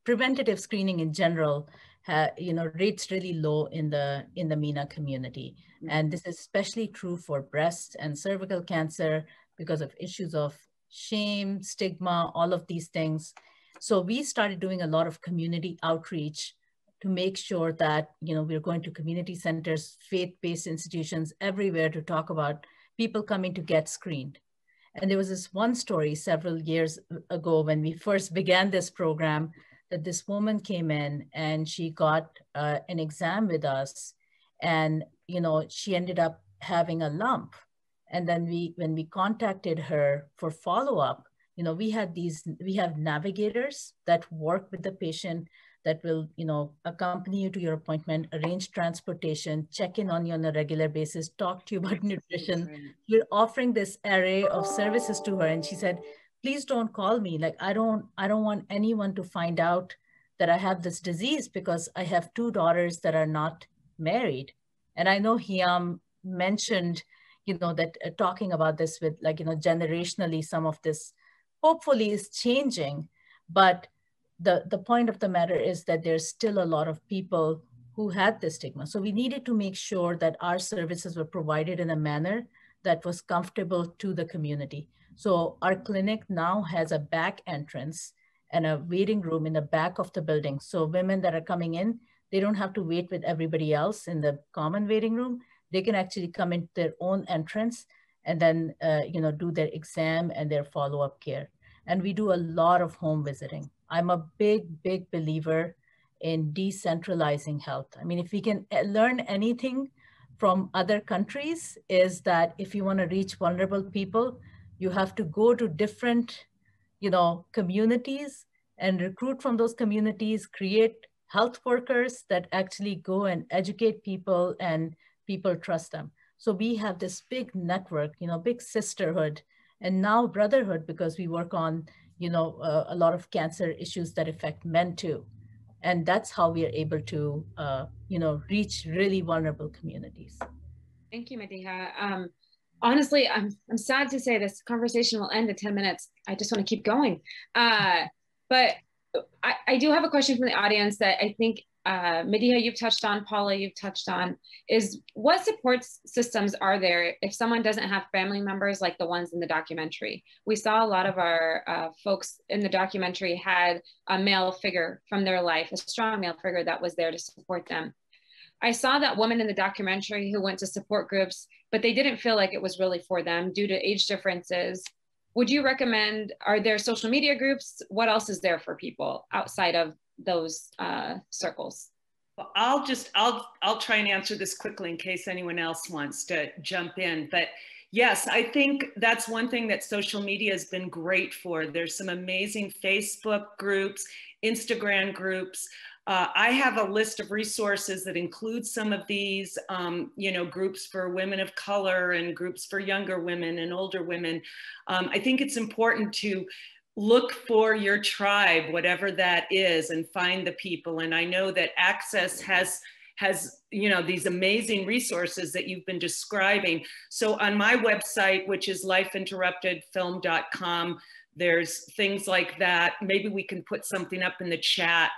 preventative screening in general, rates really low in the MENA community. Mm-hmm. And this is especially true for breast and cervical cancer because of issues of shame, stigma, all of these things. So we started doing a lot of community outreach to make sure that, we're going to community centers, faith-based institutions everywhere to talk about people coming to get screened. And there was this one story several years ago when we first began this program, that this woman came in and she got an exam with us, and, she ended up having a lump. And then when we contacted her for follow-up, we have navigators that work with the patient that will, accompany you to your appointment, arrange transportation, check in on you on a regular basis, talk to you about nutrition. Right. We're offering this array of services to her. And she said, please don't call me. Like, I don't want anyone to find out that I have this disease, because I have 2 daughters that are not married. And I know Hiam mentioned, that talking about this with generationally, some of this hopefully is changing. But the point of the matter is that there's still a lot of people who had this stigma. So we needed to make sure that our services were provided in a manner that was comfortable to the community. So our clinic now has a back entrance and a waiting room in the back of the building. So women that are coming in, they don't have to wait with everybody else in the common waiting room. They can actually come into their own entrance and then do their exam and their follow-up care. And we do a lot of home visiting. I'm a big, big believer in decentralizing health. I mean, if we can learn anything from other countries is that if you want to reach vulnerable people, you have to go to different, communities and recruit from those communities, create health workers that actually go and educate people and people trust them. So we have this big network, big sisterhood, and now brotherhood, because we work on, a lot of cancer issues that affect men too. And that's how we are able to, reach really vulnerable communities. Thank you, Madiha. Honestly, I'm sad to say this conversation will end in 10 minutes. I just want to keep going. But I do have a question from the audience that I think Madiha, you've touched on, Paula, you've touched on, is what support systems are there if someone doesn't have family members like the ones in the documentary? We saw a lot of our folks in the documentary had a male figure from their life, a strong male figure that was there to support them. I saw that woman in the documentary who went to support groups, but they didn't feel like it was really for them due to age differences. Would you recommend, are there social media groups? What else is there for people outside of those circles? Well, I'll try and answer this quickly in case anyone else wants to jump in. But yes, I think that's one thing that social media has been great for. There's some amazing Facebook groups, Instagram groups. I have a list of resources that include some of these, groups for women of color and groups for younger women and older women. I think it's important to look for your tribe, whatever that is, and find the people. And I know that Access has these amazing resources that you've been describing. So on my website, which is lifeinterruptedfilm.com, there's things like that. Maybe we can put something up in the chat.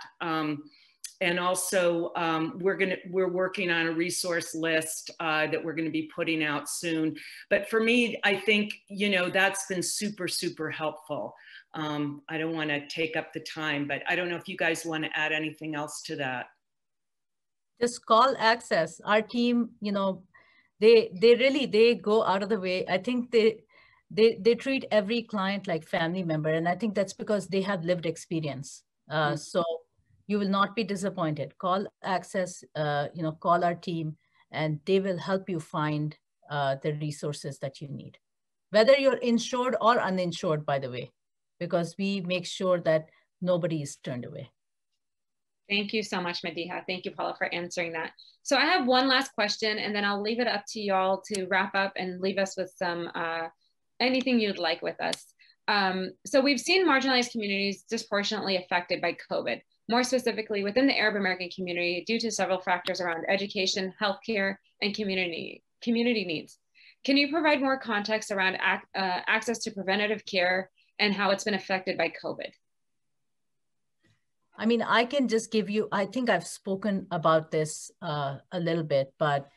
And also we're working on a resource list that we're gonna be putting out soon. But for me, I think, that's been super, super helpful. I don't wanna take up the time, but I don't know if you guys wanna add anything else to that. Just call Access. Our team, they go out of the way. I think they treat every client like family member. And I think that's because they have lived experience. So you will not be disappointed. Call Access, call our team, and they will help you find the resources that you need. Whether you're insured or uninsured, by the way, because we make sure that nobody is turned away. Thank you so much, Madiha. Thank you, Paula, for answering that. So I have one last question, and then I'll leave it up to y'all to wrap up and leave us with some anything you'd like with us. So we've seen marginalized communities disproportionately affected by COVID, more specifically within the Arab American community due to several factors around education, healthcare, and community needs. Can you provide more context around access to preventative care and how it's been affected by COVID? I mean, I can just give you, I think I've spoken about this a little bit, but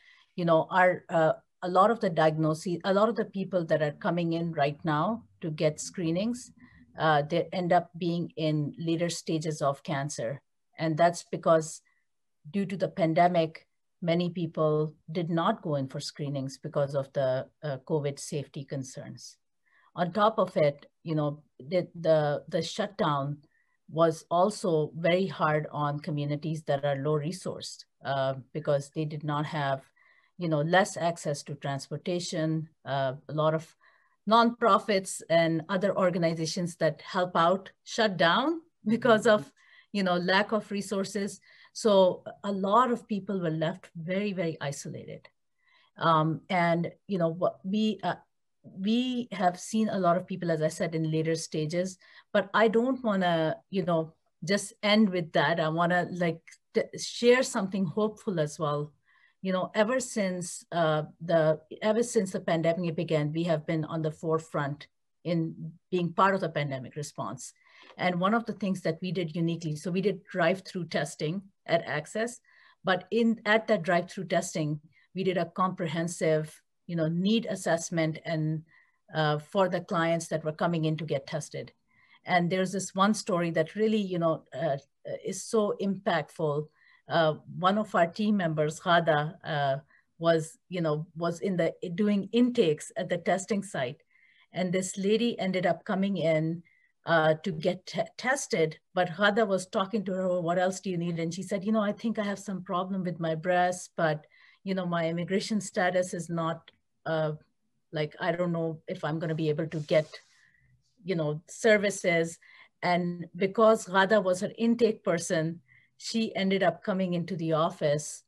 a lot of the diagnoses, a lot of the people that are coming in right now to get screenings, they end up being in later stages of cancer. And that's because due to the pandemic, many people did not go in for screenings because of the COVID safety concerns. On top of it, the shutdown was also very hard on communities that are low resourced because they did not have, less access to transportation. A lot of nonprofits and other organizations that help out shut down because of, lack of resources. So a lot of people were left very, very isolated. And, we have seen a lot of people, as I said, in later stages, but I don't want to, just end with that. I want to share something hopeful as well. Ever since the pandemic began, we have been on the forefront in being part of the pandemic response. And one of the things that we did uniquely, so we did drive-through testing at Access, but at that drive-through testing, we did a comprehensive need assessment and for the clients that were coming in to get tested. And there's this one story that really, is so impactful. One of our team members, Ghada, was doing intakes at the testing site. And this lady ended up coming in to get tested, but Ghada was talking to her, what else do you need? And she said, I think I have some problem with my breast, but you know, my immigration status is not like, I don't know if I'm going to be able to get, you know, services. And because Ghada was her intake person, she ended up coming into the office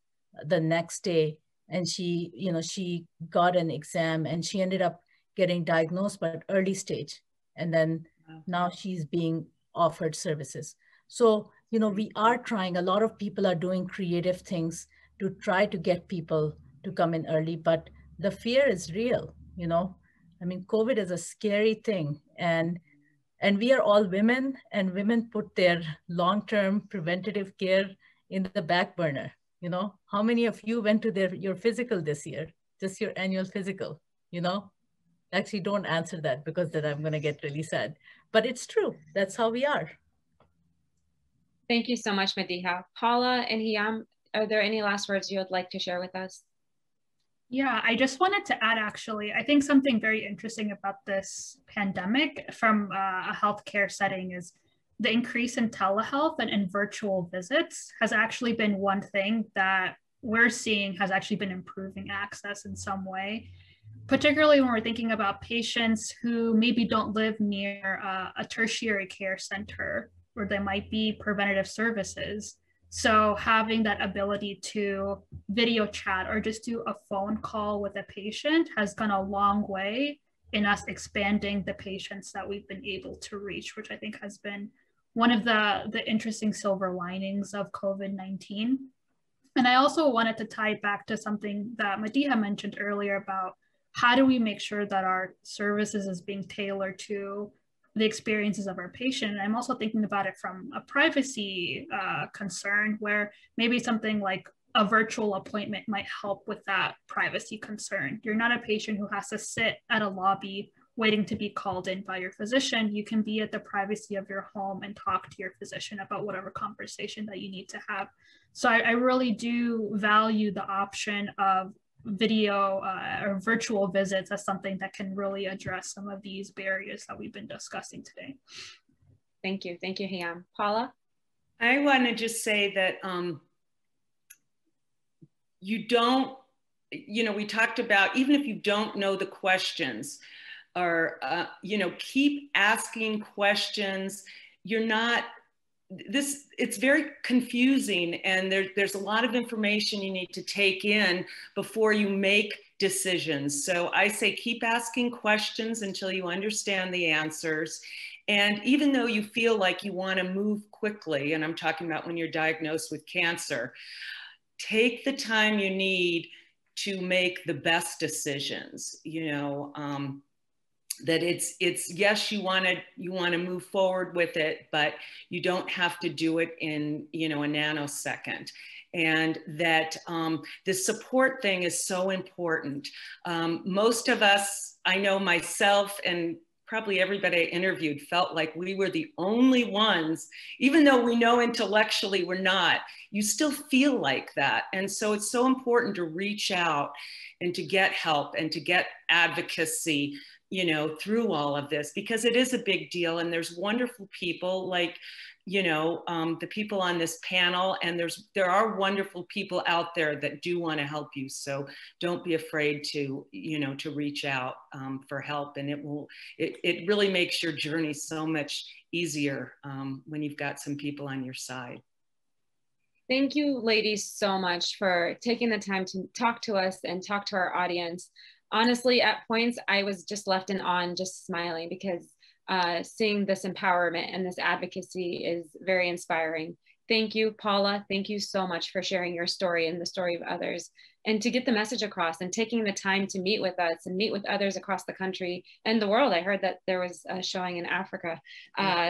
the next day, and she, you know, she got an exam and she ended up getting diagnosed, but early stage. And then now she's being offered services. So, you know, we are trying, a lot of people are doing creative things to try to get people to come in early, but the fear is real, you know. I mean, COVID is a scary thing, and we are all women, and women put their long-term preventative care in the back burner. You know, how many of you went to your physical this year, just your annual physical, you know? Actually, don't answer that, because then I'm going to get really sad. But it's true. That's how we are. Thank you so much, Madiha. Paula and Hiam, are there any last words you would like to share with us? Yeah, I just wanted to add, actually, I think something very interesting about this pandemic from a healthcare setting is the increase in telehealth and virtual visits has actually been one thing that we're seeing has actually been improving access in some way, particularly when we're thinking about patients who maybe don't live near a tertiary care center where there might be preventative services. So having that ability to video chat or just do a phone call with a patient has gone a long way in us expanding the patients that we've been able to reach, which I think has been one of the interesting silver linings of COVID-19. And I also wanted to tie back to something that Madiha mentioned earlier about how do we make sure that our services is being tailored to the experiences of our patient. And I'm also thinking about it from a privacy concern, where maybe something like a virtual appointment might help with that privacy concern. You're not a patient who has to sit at a lobby waiting to be called in by your physician. You can be at the privacy of your home and talk to your physician about whatever conversation that you need to have. So I really do value the option of video or virtual visits as something that can really address some of these barriers that we've been discussing today. Thank you. Thank you, Hiam. Paula? I want to just say that you don't, you know, we talked about, even if you don't know the questions, or, you know, keep asking questions. You're not, it's very confusing, and there's a lot of information you need to take in before you make decisions. So I say keep asking questions until you understand the answers. And even though you feel like you want to move quickly, and I'm talking about when you're diagnosed with cancer, take the time you need to make the best decisions. You know, that it's yes, you want to move forward with it, but you don't have to do it in, you know, a nanosecond. And that the support thing is so important. Most of us, I know myself and probably everybody I interviewed, felt like we were the only ones, even though we know intellectually we're not. You still feel like that. And so it's so important to reach out and to get help and to get advocacy, you know, through all of this, because it is a big deal. And there's wonderful people like, you know, the people on this panel, and there are wonderful people out there that do want to help you. So don't be afraid to, you know, to reach out for help. And it really makes your journey so much easier when you've got some people on your side. Thank you, ladies, so much for taking the time to talk to us and talk to our audience. Honestly, at points, I was just left in awe and just smiling, because seeing this empowerment and this advocacy is very inspiring. Thank you, Paula. Thank you so much for sharing your story and the story of others, and to get the message across and taking the time to meet with us and meet with others across the country and the world. I heard that there was a showing in Africa.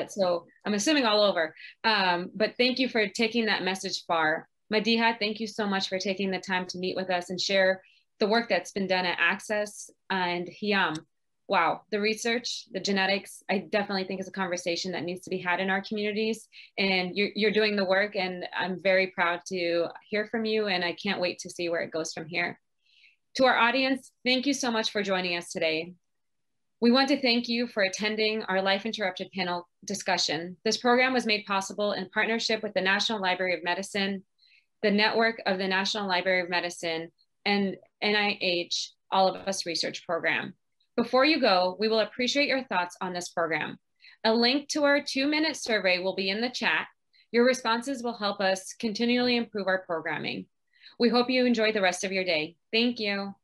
So I'm assuming all over. But thank you for taking that message far. Madiha, thank you so much for taking the time to meet with us and share the work that's been done at Access. And Hiam, wow, the research, the genetics, I definitely think is a conversation that needs to be had in our communities. And you're doing the work, and I'm very proud to hear from you, and I can't wait to see where it goes from here. To our audience, thank you so much for joining us today. We want to thank you for attending our Life Interrupted panel discussion. This program was made possible in partnership with the National Library of Medicine, the network of the National Library of Medicine, and NIH All of Us Research Program. Before you go, we will appreciate your thoughts on this program. A link to our 2-minute survey will be in the chat. Your responses will help us continually improve our programming. We hope you enjoy the rest of your day. Thank you.